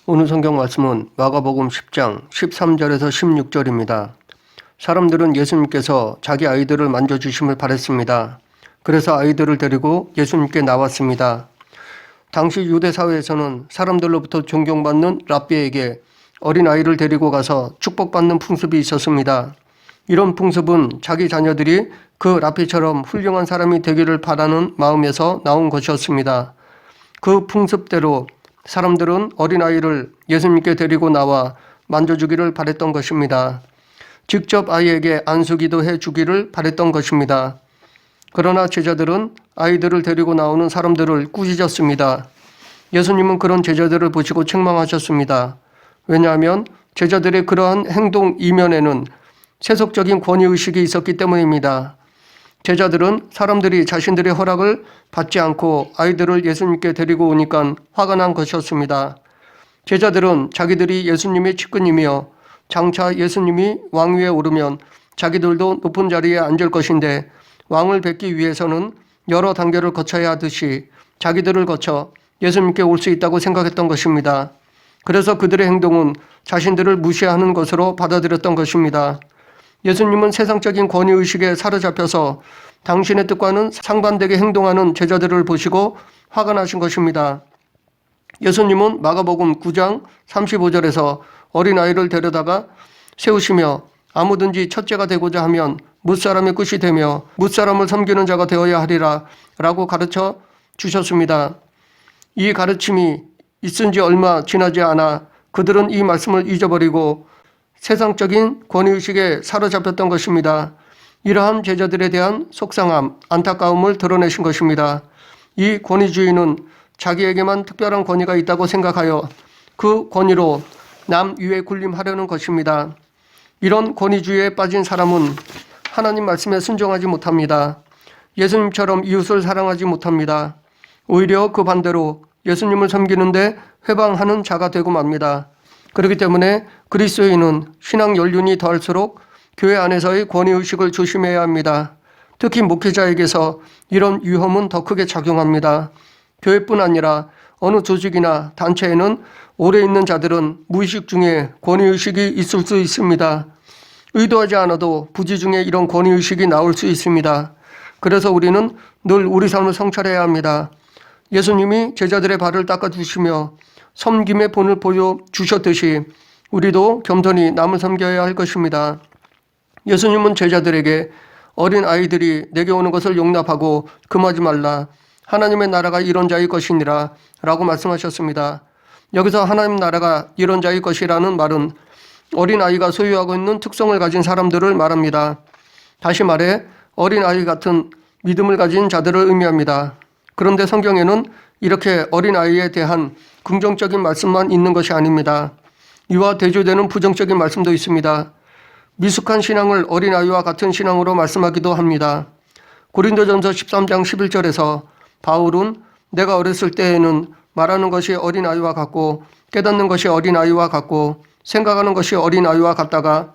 오늘 성경 말씀은 마가복음 10장 13절에서 16절입니다. 사람들은 예수님께서 자기 아이들을 만져주심을 바랬습니다. 그래서 아이들을 데리고 예수님께 나왔습니다. 당시 유대 사회에서는 사람들로부터 존경받는 랍비에게 어린아이를 데리고 가서 축복받는 풍습이 있었습니다. 이런 풍습은 자기 자녀들이 그 랍비처럼 훌륭한 사람이 되기를 바라는 마음에서 나온 것이었습니다. 그 풍습대로 사람들은 어린아이를 예수님께 데리고 나와 만져주기를 바랬던 것입니다. 직접 아이에게 안수기도 해주기를 바랬던 것입니다. 그러나 제자들은 아이들을 데리고 나오는 사람들을 꾸짖었습니다. 예수님은 그런 제자들을 보시고 책망하셨습니다. 왜냐하면 제자들의 그러한 행동 이면에는 세속적인 권위의식이 있었기 때문입니다. 제자들은 사람들이 자신들의 허락을 받지 않고 아이들을 예수님께 데리고 오니까 화가 난 것이었습니다. 제자들은 자기들이 예수님의 측근이며 장차 예수님이 왕위에 오르면 자기들도 높은 자리에 앉을 것인데 왕을 뵙기 위해서는 여러 단계를 거쳐야 하듯이 자기들을 거쳐 예수님께 올 수 있다고 생각했던 것입니다. 그래서 그들의 행동은 자신들을 무시하는 것으로 받아들였던 것입니다. 예수님은 세상적인 권위의식에 사로잡혀서 당신의 뜻과는 상반되게 행동하는 제자들을 보시고 화가 나신 것입니다. 예수님은 마가복음 9장 35절에서 어린아이를 데려다가 세우시며 아무든지 첫째가 되고자 하면 뭇사람의 끝이 되며 뭇사람을 섬기는 자가 되어야 하리라 라고 가르쳐 주셨습니다. 이 가르침이 있은 지 얼마 지나지 않아 그들은 이 말씀을 잊어버리고 세상적인 권위의식에 사로잡혔던 것입니다. 이러한 제자들에 대한 속상함, 안타까움을 드러내신 것입니다. 이 권위주의는 자기에게만 특별한 권위가 있다고 생각하여 그 권위로 남 위에 군림하려는 것입니다. 이런 권위주의에 빠진 사람은 하나님 말씀에 순종하지 못합니다. 예수님처럼 이웃을 사랑하지 못합니다. 오히려 그 반대로 예수님을 섬기는데 회방하는 자가 되고 맙니다. 그렇기 때문에 그리스도인은 신앙 연륜이 더할수록 교회 안에서의 권위의식을 조심해야 합니다. 특히 목회자에게서 이런 위험은 더 크게 작용합니다. 교회뿐 아니라 어느 조직이나 단체에는 오래 있는 자들은 무의식 중에 권위의식이 있을 수 있습니다. 의도하지 않아도 부지 중에 이런 권위의식이 나올 수 있습니다. 그래서 우리는 늘 우리 삶을 성찰해야 합니다. 예수님이 제자들의 발을 닦아주시며 섬김의 본을 보여주셨듯이 우리도 겸손히 남을 섬겨야 할 것입니다. 예수님은 제자들에게 어린 아이들이 내게 오는 것을 용납하고 금하지 말라. 하나님의 나라가 이런 자의 것이니라 라고 말씀하셨습니다. 여기서 하나님 나라가 이런 자의 것이라는 말은 어린 아이가 소유하고 있는 특성을 가진 사람들을 말합니다. 다시 말해 어린 아이 같은 믿음을 가진 자들을 의미합니다. 그런데 성경에는 이렇게 어린 아이에 대한 긍정적인 말씀만 있는 것이 아닙니다. 이와 대조되는 부정적인 말씀도 있습니다. 미숙한 신앙을 어린아이와 같은 신앙으로 말씀하기도 합니다. 고린도전서 13장 11절에서 바울은 내가 어렸을 때에는 말하는 것이 어린아이와 같고 깨닫는 것이 어린아이와 같고 생각하는 것이 어린아이와 같다가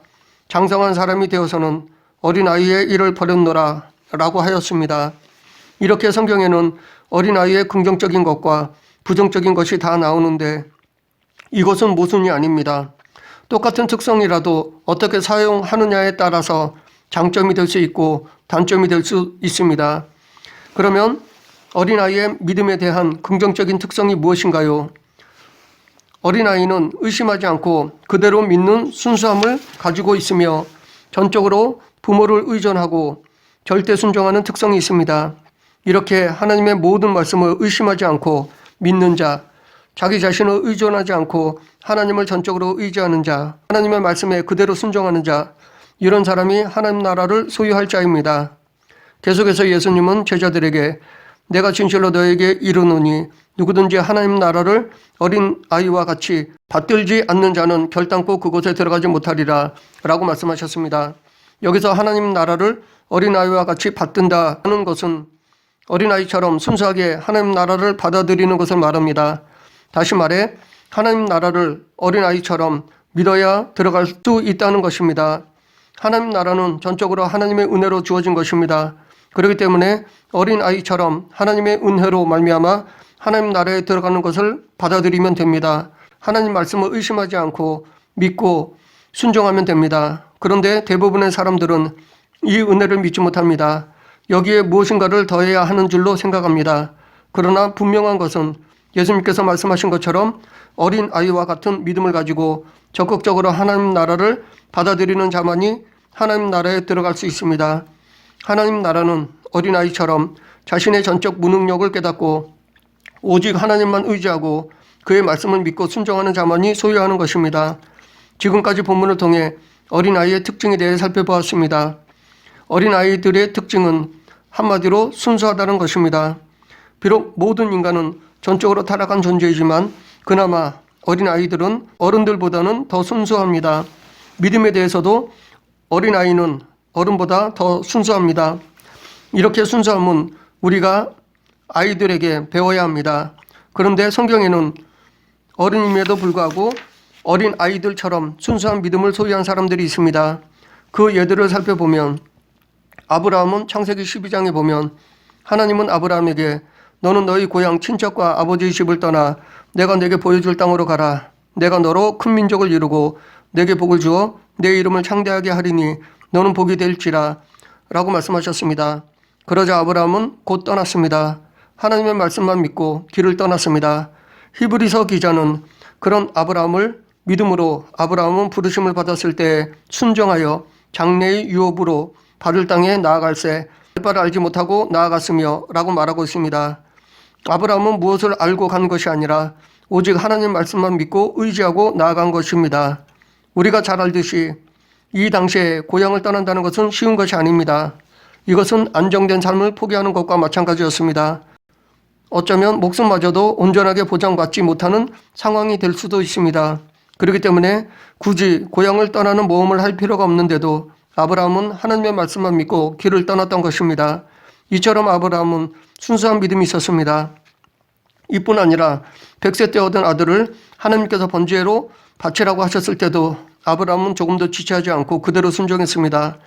장성한 사람이 되어서는 어린아이의 일을 버렸노라 라고 하였습니다. 이렇게 성경에는 어린아이의 긍정적인 것과 부정적인 것이 다 나오는데 이것은 모순이 아닙니다. 똑같은 특성이라도 어떻게 사용하느냐에 따라서 장점이 될 수 있고 단점이 될 수 있습니다. 그러면 어린아이의 믿음에 대한 긍정적인 특성이 무엇인가요? 어린아이는 의심하지 않고 그대로 믿는 순수함을 가지고 있으며 전적으로 부모를 의존하고 절대 순종하는 특성이 있습니다. 이렇게 하나님의 모든 말씀을 의심하지 않고 믿는 자, 자기 자신을 의존하지 않고 하나님을 전적으로 의지하는 자, 하나님의 말씀에 그대로 순종하는 자, 이런 사람이 하나님 나라를 소유할 자입니다. 계속해서 예수님은 제자들에게 내가 진실로 너에게 이르노니 누구든지 하나님 나라를 어린 아이와 같이 받들지 않는 자는 결단코 그곳에 들어가지 못하리라 라고 말씀하셨습니다. 여기서 하나님 나라를 어린 아이와 같이 받든다는 것은 어린아이처럼 순수하게 하나님 나라를 받아들이는 것을 말합니다. 다시 말해 하나님 나라를 어린아이처럼 믿어야 들어갈 수 있다는 것입니다. 하나님 나라는 전적으로 하나님의 은혜로 주어진 것입니다. 그렇기 때문에 어린아이처럼 하나님의 은혜로 말미암아 하나님 나라에 들어가는 것을 받아들이면 됩니다. 하나님 말씀을 의심하지 않고 믿고 순종하면 됩니다. 그런데 대부분의 사람들은 이 은혜를 믿지 못합니다. 여기에 무엇인가를 더해야 하는 줄로 생각합니다. 그러나 분명한 것은 예수님께서 말씀하신 것처럼 어린 아이와 같은 믿음을 가지고 적극적으로 하나님 나라를 받아들이는 자만이 하나님 나라에 들어갈 수 있습니다. 하나님 나라는 어린아이처럼 자신의 전적 무능력을 깨닫고 오직 하나님만 의지하고 그의 말씀을 믿고 순종하는 자만이 소유하는 것입니다. 지금까지 본문을 통해 어린아이의 특징에 대해 살펴보았습니다. 어린아이들의 특징은 한마디로 순수하다는 것입니다. 비록 모든 인간은 전적으로 타락한 존재이지만 그나마 어린아이들은 어른들보다는 더 순수합니다. 믿음에 대해서도 어린아이는 어른보다 더 순수합니다. 이렇게 순수함은 우리가 아이들에게 배워야 합니다. 그런데 성경에는 어른임에도 불구하고 어린 아이들처럼 순수한 믿음을 소유한 사람들이 있습니다. 그 예들을 살펴보면 아브라함은 창세기 12장에 보면 하나님은 아브라함에게 너는 너희 고향 친척과 아버지의 집을 떠나 내가 내게 보여줄 땅으로 가라. 내가 너로 큰 민족을 이루고 내게 복을 주어 내 이름을 창대하게 하리니 너는 복이 될지라 라고 말씀하셨습니다. 그러자 아브라함은 곧 떠났습니다. 하나님의 말씀만 믿고 길을 떠났습니다. 히브리서 기자는 그런 아브라함을 믿음으로 아브라함은 부르심을 받았을 때 순종하여 장래의 유업으로 바를 땅에 나아갈새 바를 알지 못하고 나아갔으며 라고 말하고 있습니다. 아브라함은 무엇을 알고 간 것이 아니라 오직 하나님 말씀만 믿고 의지하고 나아간 것입니다. 우리가 잘 알듯이 이 당시에 고향을 떠난다는 것은 쉬운 것이 아닙니다. 이것은 안정된 삶을 포기하는 것과 마찬가지였습니다. 어쩌면 목숨마저도 온전하게 보장받지 못하는 상황이 될 수도 있습니다. 그렇기 때문에 굳이 고향을 떠나는 모험을 할 필요가 없는데도 아브라함은 하나님의 말씀만 믿고 길을 떠났던 것입니다. 이처럼 아브라함은 순수한 믿음이 있었습니다. 이뿐 아니라 100세 때 얻은 아들을 하나님께서 번제로 바치라고 하셨을 때도 아브라함은 조금도 지체하지 않고 그대로 순종했습니다.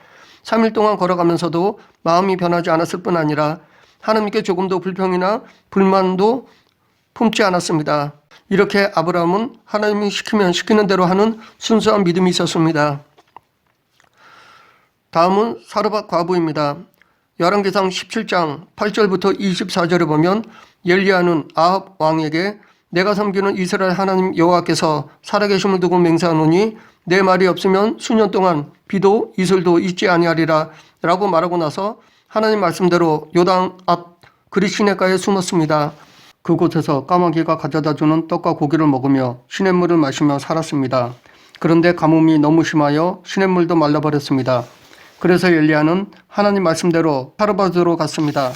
3일 동안 걸어가면서도 마음이 변하지 않았을 뿐 아니라 하나님께 조금도 불평이나 불만도 품지 않았습니다. 이렇게 아브라함은 하나님이 시키면 시키는 대로 하는 순수한 믿음이 있었습니다. 다음은 사르밧 과부입니다. 열왕기상 17장 8절부터 24절에 보면 엘리야는 아합 왕에게 내가 섬기는 이스라엘 하나님 여호와께서 살아계심을 두고 맹세하노니 내 말이 없으면 수년 동안 비도 이슬도 있지 아니하리라 라고 말하고 나서 하나님 말씀대로 요단 앞 그릿시냇가에 숨었습니다. 그곳에서 까마귀가 가져다주는 떡과 고기를 먹으며 시냇물을 마시며 살았습니다. 그런데 가뭄이 너무 심하여 시냇물도 말라버렸습니다. 그래서 엘리야는 하나님 말씀대로 사르밧으로 갔습니다.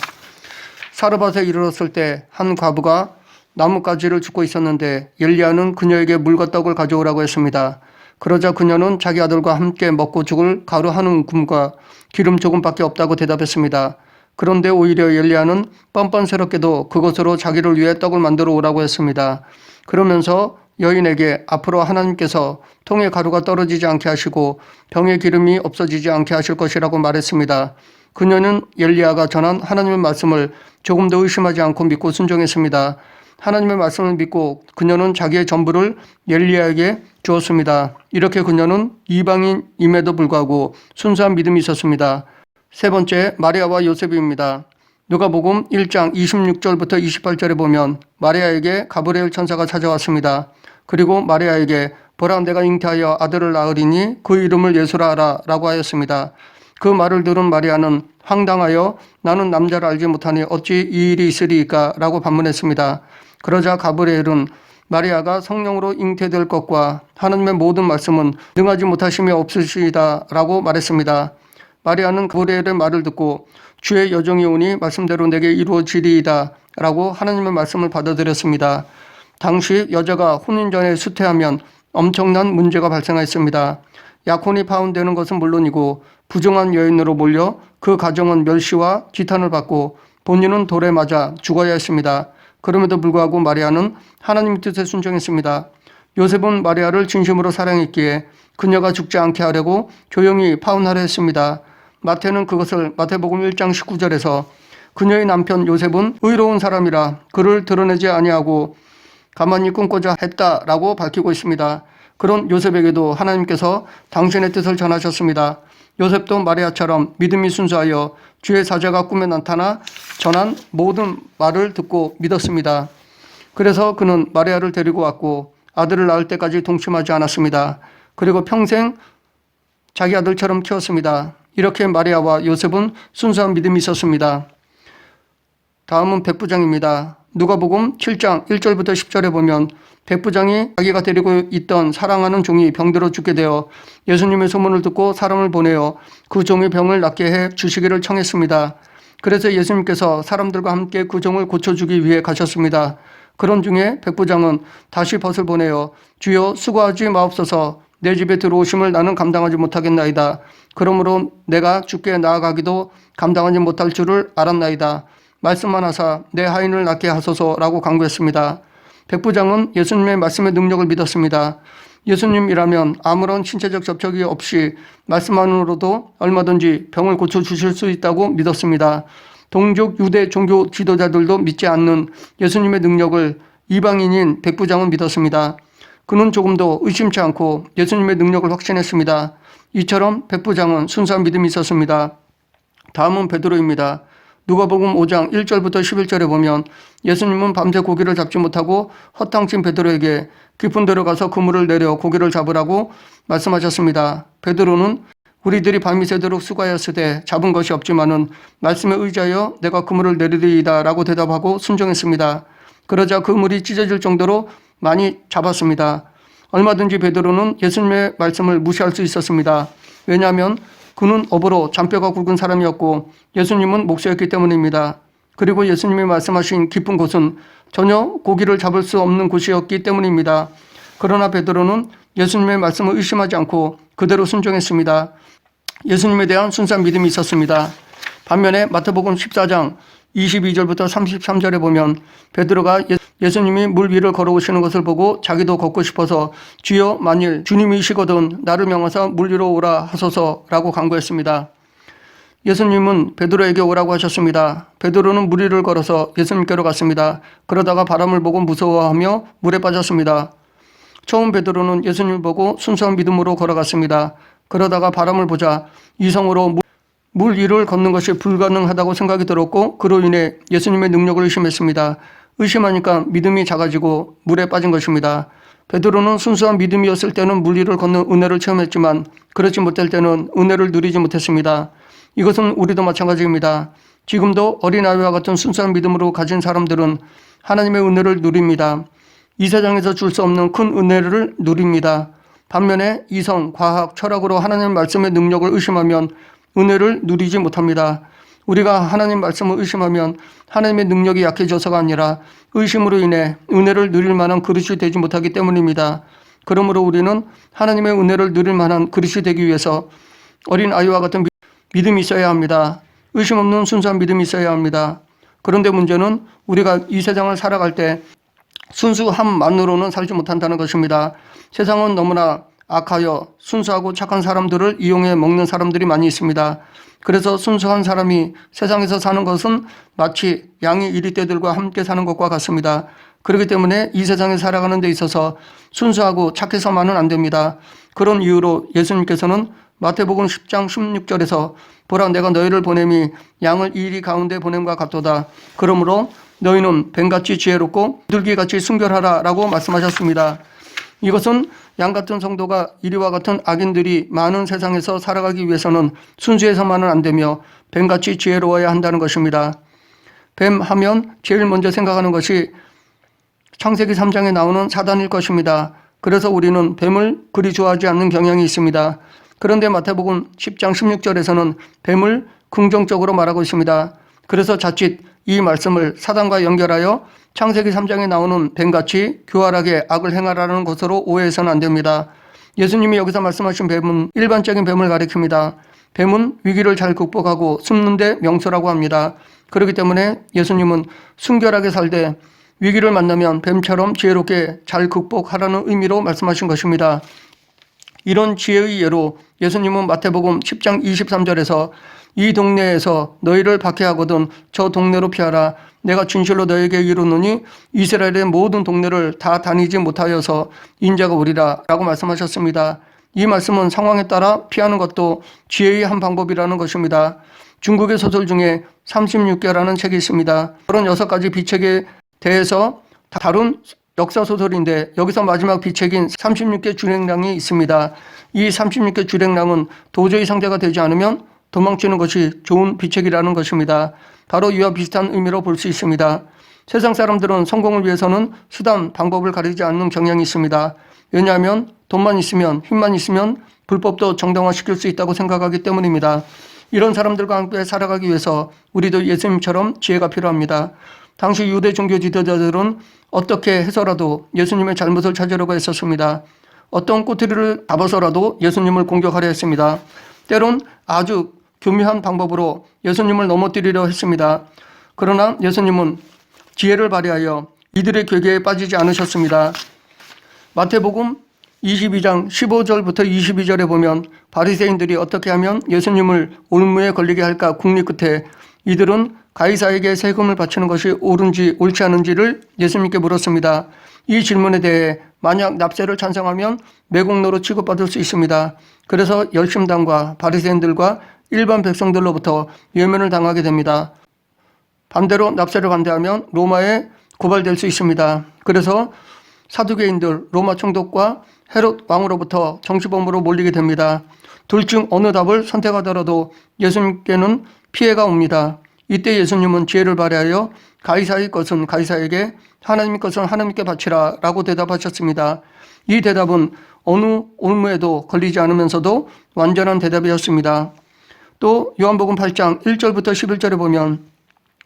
사르밧에 이르렀을 때 한 과부가 나뭇가지를 줍고 있었는데 엘리야는 그녀에게 물과 떡을 가져오라고 했습니다. 그러자 그녀는 자기 아들과 함께 먹고 죽을 가루 한 움큼과 기름 조금밖에 없다고 대답했습니다. 그런데 오히려 엘리야는 뻔뻔스럽게도 그것으로 자기를 위해 떡을 만들어 오라고 했습니다. 그러면서 여인에게 앞으로 하나님께서 통에 가루가 떨어지지 않게 하시고 병에 기름이 없어지지 않게 하실 것이라고 말했습니다. 그녀는 엘리야가 전한 하나님의 말씀을 조금도 의심하지 않고 믿고 순종했습니다. 하나님의 말씀을 믿고 그녀는 자기의 전부를 엘리야에게 주었습니다. 이렇게 그녀는 이방인임에도 불구하고 순수한 믿음이 있었습니다. 세 번째, 마리아와 요셉입니다. 누가복음 1장 26절부터 28절에 보면 마리아에게 가브리엘 천사가 찾아왔습니다. 그리고 마리아에게 보라 내가 잉태하여 아들을 낳으리니 그 이름을 예수라 하라 라고 하였습니다. 그 말을 들은 마리아는 황당하여 나는 남자를 알지 못하니 어찌 이 일이 있으리이까 라고 반문했습니다. 그러자 가브리엘은 마리아가 성령으로 잉태될 것과 하나님의 모든 말씀은 능하지 못하심이 없으시다 라고 말했습니다. 마리아는 가브리엘의 말을 듣고 주의 여종이 오니 말씀대로 내게 이루어지리이다 라고 하나님의 말씀을 받아들였습니다. 당시 여자가 혼인 전에 수태하면 엄청난 문제가 발생했습니다. 약혼이 파혼되는 것은 물론이고 부정한 여인으로 몰려 그 가정은 멸시와 지탄을 받고 본인은 돌에 맞아 죽어야 했습니다. 그럼에도 불구하고 마리아는 하나님의 뜻에 순종했습니다. 요셉은 마리아를 진심으로 사랑했기에 그녀가 죽지 않게 하려고 조용히 파혼하려 했습니다. 마태는 그것을 마태복음 1장 19절에서 그녀의 남편 요셉은 의로운 사람이라 그를 드러내지 아니하고 가만히 꿈고자 했다라고 밝히고 있습니다. 그런 요셉에게도 하나님께서 당신의 뜻을 전하셨습니다. 요셉도 마리아처럼 믿음이 순수하여 주의 사자가 꿈에 나타나 전한 모든 말을 듣고 믿었습니다. 그래서 그는 마리아를 데리고 왔고 아들을 낳을 때까지 동침하지 않았습니다. 그리고 평생 자기 아들처럼 키웠습니다. 이렇게 마리아와 요셉은 순수한 믿음이 있었습니다. 다음은 백부장입니다. 누가복음 7장 1절부터 10절에 보면 백부장이 자기가 데리고 있던 사랑하는 종이 병들어 죽게 되어 예수님의 소문을 듣고 사람을 보내어 그 종의 병을 낫게 해 주시기를 청했습니다. 그래서 예수님께서 사람들과 함께 그 종을 고쳐주기 위해 가셨습니다. 그런 중에 백부장은 다시 벗을 보내어 주여 수고하지 마옵소서, 내 집에 들어오심을 나는 감당하지 못하겠나이다. 그러므로 내가 주께 나아가기도 감당하지 못할 줄을 알았나이다. 말씀만 하사 내 하인을 낫게 하소서라고 간구했습니다. 백부장은 예수님의 말씀의 능력을 믿었습니다. 예수님이라면 아무런 신체적 접촉이 없이 말씀만으로도 얼마든지 병을 고쳐주실 수 있다고 믿었습니다. 동족 유대 종교 지도자들도 믿지 않는 예수님의 능력을 이방인인 백부장은 믿었습니다. 그는 조금도 의심치 않고 예수님의 능력을 확신했습니다. 이처럼 백부장은 순수한 믿음이 있었습니다. 다음은 베드로입니다. 누가복음 5장 1절부터 11절에 보면 예수님은 밤새 고기를 잡지 못하고 허탕친 베드로에게 깊은 데로 가서 그물을 내려 고기를 잡으라고 말씀하셨습니다. 베드로는 우리들이 밤이 새도록 수고하였으되 잡은 것이 없지만은 말씀에 의지하여 내가 그물을 내리리이다 라고 대답하고 순종했습니다. 그러자 그물이 찢어질 정도로 많이 잡았습니다. 얼마든지 베드로는 예수님의 말씀을 무시할 수 있었습니다. 왜냐하면 그는 업으로 잔뼈가 굵은 사람이었고 예수님은 목수였기 때문입니다. 그리고 예수님이 말씀하신 깊은 곳은 전혀 고기를 잡을 수 없는 곳이었기 때문입니다. 그러나 베드로는 예수님의 말씀을 의심하지 않고 그대로 순종했습니다. 예수님에 대한 순수한 믿음이 있었습니다. 반면에 마태복음 14장 22절부터 33절에 보면 베드로가 예수님이 물 위를 걸어오시는 것을 보고 자기도 걷고 싶어서 주여 만일 주님이시거든 나를 명하사 물 위로 오라 하소서라고 간구했습니다. 예수님은 베드로에게 오라고 하셨습니다. 베드로는 물 위를 걸어서 예수님께로 갔습니다. 그러다가 바람을 보고 무서워하며 물에 빠졌습니다. 처음 베드로는 예수님을 보고 순수한 믿음으로 걸어갔습니다. 그러다가 바람을 보자 이성으로 물 위를 걷는 것이 불가능하다고 생각이 들었고 그로 인해 예수님의 능력을 의심했습니다. 의심하니까 믿음이 작아지고 물에 빠진 것입니다. 베드로는 순수한 믿음이었을 때는 물 위를 걷는 은혜를 체험했지만 그렇지 못할 때는 은혜를 누리지 못했습니다. 이것은 우리도 마찬가지입니다. 지금도 어린아이와 같은 순수한 믿음으로 가진 사람들은 하나님의 은혜를 누립니다. 이 세상에서 줄 수 없는 큰 은혜를 누립니다. 반면에 이성, 과학, 철학으로 하나님의 말씀의 능력을 의심하면 은혜를 누리지 못합니다. 우리가 하나님 말씀을 의심하면 하나님의 능력이 약해져서가 아니라 의심으로 인해 은혜를 누릴 만한 그릇이 되지 못하기 때문입니다. 그러므로 우리는 하나님의 은혜를 누릴 만한 그릇이 되기 위해서 어린 아이와 같은 믿음이 있어야 합니다. 의심 없는 순수한 믿음이 있어야 합니다. 그런데 문제는 우리가 이 세상을 살아갈 때 순수함만으로는 살지 못한다는 것입니다. 세상은 너무나 악하여 순수하고 착한 사람들을 이용해 먹는 사람들이 많이 있습니다. 그래서 순수한 사람이 세상에서 사는 것은 마치 양이 이리떼들과 함께 사는 것과 같습니다. 그렇기 때문에 이 세상에 살아가는 데 있어서 순수하고 착해서만은 안 됩니다. 그런 이유로 예수님께서는 마태복음 10장 16절에서 보라 내가 너희를 보냄이 양을 이리 가운데 보냄과 같도다. 그러므로 너희는 뱀같이 지혜롭고 비둘기같이 순결하라 라고 말씀하셨습니다. 이것은 양같은 성도가 이리와 같은 악인들이 많은 세상에서 살아가기 위해서는 순수해서만은 안 되며 뱀같이 지혜로워야 한다는 것입니다. 뱀 하면 제일 먼저 생각하는 것이 창세기 3장에 나오는 사단일 것입니다. 그래서 우리는 뱀을 그리 좋아하지 않는 경향이 있습니다. 그런데 마태복음 10장 16절에서는 뱀을 긍정적으로 말하고 있습니다. 그래서 자칫 이 말씀을 사단과 연결하여 창세기 3장에 나오는 뱀같이 교활하게 악을 행하라는 것으로 오해해서는 안 됩니다. 예수님이 여기서 말씀하신 뱀은 일반적인 뱀을 가리킵니다. 뱀은 위기를 잘 극복하고 숨는 데 명소라고 합니다. 그렇기 때문에 예수님은 순결하게 살되 위기를 만나면 뱀처럼 지혜롭게 잘 극복하라는 의미로 말씀하신 것입니다. 이런 지혜의 예로 예수님은 마태복음 10장 23절에서 이 동네에서 너희를 박해하거든 저 동네로 피하라. 내가 진실로 너에게 이르노니 이스라엘의 모든 동네를 다 다니지 못하여서 인자가 오리라 라고 말씀하셨습니다. 이 말씀은 상황에 따라 피하는 것도 지혜의 한 방법이라는 것입니다. 중국의 소설 중에 36개라는 책이 있습니다. 그런 6가지 비책에 대해서 다룬 역사소설인데 여기서 마지막 비책인 36개 주랭랑이 있습니다. 이 36개 주랭랑은 도저히 상대가 되지 않으면 도망치는 것이 좋은 비책이라는 것입니다. 바로 이와 비슷한 의미로 볼 수 있습니다. 세상 사람들은 성공을 위해서는 수단, 방법을 가리지 않는 경향이 있습니다. 왜냐하면 돈만 있으면, 힘만 있으면 불법도 정당화시킬 수 있다고 생각하기 때문입니다. 이런 사람들과 함께 살아가기 위해서 우리도 예수님처럼 지혜가 필요합니다. 당시 유대 종교 지도자들은 어떻게 해서라도 예수님의 잘못을 찾으려고 했었습니다. 어떤 꼬투리를 잡아서라도 예수님을 공격하려 했습니다. 때론 아주 교묘한 방법으로 예수님을 넘어뜨리려 했습니다. 그러나 예수님은 지혜를 발휘하여 이들의 괴계에 빠지지 않으셨습니다. 마태복음 22장 15절부터 22절에 보면 바리새인들이 어떻게 하면 예수님을 올무에 걸리게 할까 궁리 끝에 이들은 가이사에게 세금을 바치는 것이 옳은지 옳지 않은지를 예수님께 물었습니다. 이 질문에 대해 만약 납세를 찬성하면 매국노로 취급받을 수 있습니다. 그래서 열심당과 바리새인들과 일반 백성들로부터 외면을 당하게 됩니다. 반대로 납세를 반대하면 로마에 고발될 수 있습니다. 그래서 사두개인들, 로마 총독과 헤롯 왕으로부터 정치범으로 몰리게 됩니다. 둘 중 어느 답을 선택하더라도 예수님께는 피해가 옵니다. 이때 예수님은 지혜를 발휘하여 가이사의 것은 가이사에게 하나님의 것은 하나님께 바치라 라고 대답하셨습니다. 이 대답은 어느 올무에도 걸리지 않으면서도 완전한 대답이었습니다. 또 요한복음 8장 1절부터 11절에 보면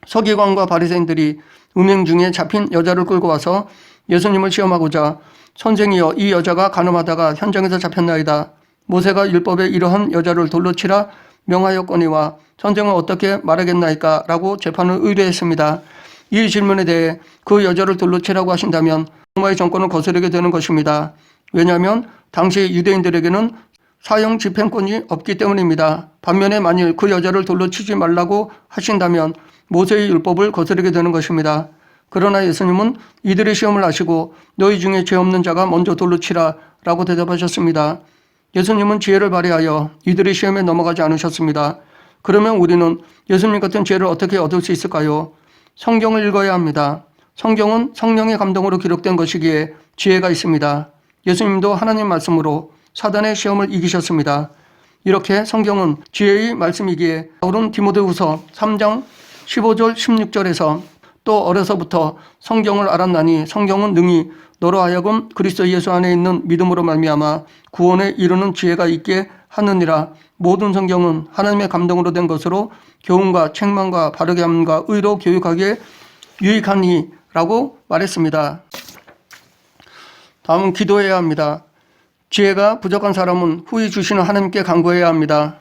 서기관과 바리새인들이 음행 중에 잡힌 여자를 끌고 와서 예수님을 시험하고자 선생이여 이 여자가 간음하다가 현장에서 잡혔나이다. 모세가 율법에 이러한 여자를 돌로 치라 명하였거니와 선생은 어떻게 말하겠나이까 라고 재판을 의뢰했습니다. 이 질문에 대해 그 여자를 돌로 치라고 하신다면 로마의 정권을 거스르게 되는 것입니다. 왜냐하면 당시 유대인들에게는 사형 집행권이 없기 때문입니다. 반면에 만일 그 여자를 돌로 치지 말라고 하신다면 모세의 율법을 거스르게 되는 것입니다. 그러나 예수님은 이들의 시험을 아시고 너희 중에 죄 없는 자가 먼저 돌로 치라 라고 대답하셨습니다. 예수님은 지혜를 발휘하여 이들의 시험에 넘어가지 않으셨습니다. 그러면 우리는 예수님 같은 지혜를 어떻게 얻을 수 있을까요? 성경을 읽어야 합니다. 성경은 성령의 감동으로 기록된 것이기에 지혜가 있습니다. 예수님도 하나님 말씀으로 사단의 시험을 이기셨습니다. 이렇게 성경은 지혜의 말씀이기에 바울은 디모데후서 3장 15절 16절에서 또 어려서부터 성경을 알았나니 성경은 능히 너로 하여금 그리스도 예수 안에 있는 믿음으로 말미암아 구원에 이르는 지혜가 있게 하느니라. 모든 성경은 하나님의 감동으로 된 것으로 교훈과 책망과 바르게 함과 의로 교육하기에 유익하니 라고 말했습니다. 다음은 기도해야 합니다. 지혜가 부족한 사람은 후히 주시는 하나님께 간구해야 합니다.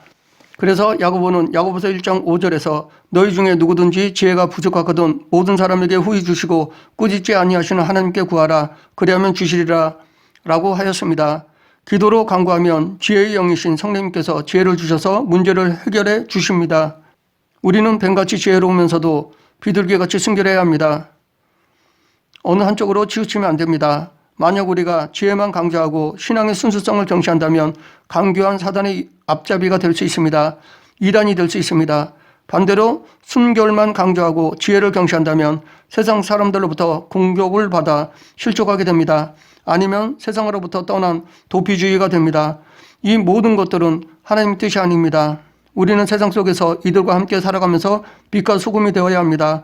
그래서 야고보는 야고보서 1장 5절에서 너희 중에 누구든지 지혜가 부족하거든 모든 사람에게 후히 주시고 꾸짖지 아니하시는 하나님께 구하라. 그리하면 주시리라 라고 하였습니다. 기도로 간구하면 지혜의 영이신 성령님께서 지혜를 주셔서 문제를 해결해 주십니다. 우리는 뱀같이 지혜로우면서도 비둘기같이 순결해야 합니다. 어느 한쪽으로 치우치면 안 됩니다. 만약 우리가 지혜만 강조하고 신앙의 순수성을 경시한다면 강교한 사단의 앞잡이가 될 수 있습니다. 이단이 될 수 있습니다. 반대로 순결만 강조하고 지혜를 경시한다면 세상 사람들로부터 공격을 받아 실족하게 됩니다. 아니면 세상으로부터 떠난 도피주의가 됩니다. 이 모든 것들은 하나님 뜻이 아닙니다. 우리는 세상 속에서 이들과 함께 살아가면서 빛과 소금이 되어야 합니다.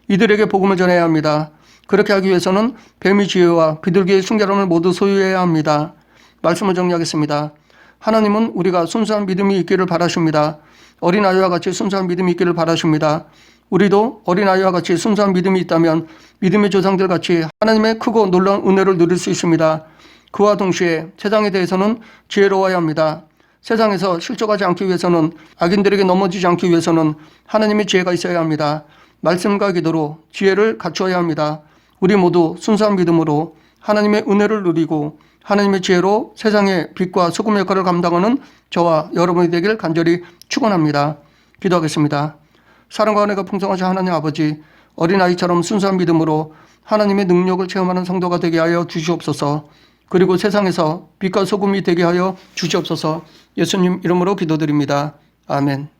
이들에게 복음을 전해야 합니다. 그렇게 하기 위해서는 뱀의 지혜와 비둘기의 순결함을 모두 소유해야 합니다. 말씀을 정리하겠습니다. 하나님은 우리가 순수한 믿음이 있기를 바라십니다. 어린아이와 같이 순수한 믿음이 있기를 바라십니다. 우리도 어린아이와 같이 순수한 믿음이 있다면 믿음의 조상들 같이 하나님의 크고 놀라운 은혜를 누릴 수 있습니다. 그와 동시에 세상에 대해서는 지혜로워야 합니다. 세상에서 실족하지 않기 위해서는 악인들에게 넘어지지 않기 위해서는 하나님의 지혜가 있어야 합니다. 말씀과 기도로 지혜를 갖추어야 합니다. 우리 모두 순수한 믿음으로 하나님의 은혜를 누리고 하나님의 지혜로 세상의 빛과 소금 역할을 감당하는 저와 여러분이 되길 간절히 축원합니다. 기도하겠습니다. 사랑과 은혜가 풍성하신 하나님 아버지, 어린아이처럼 순수한 믿음으로 하나님의 능력을 체험하는 성도가 되게 하여 주시옵소서. 그리고 세상에서 빛과 소금이 되게 하여 주시옵소서. 예수님 이름으로 기도드립니다. 아멘.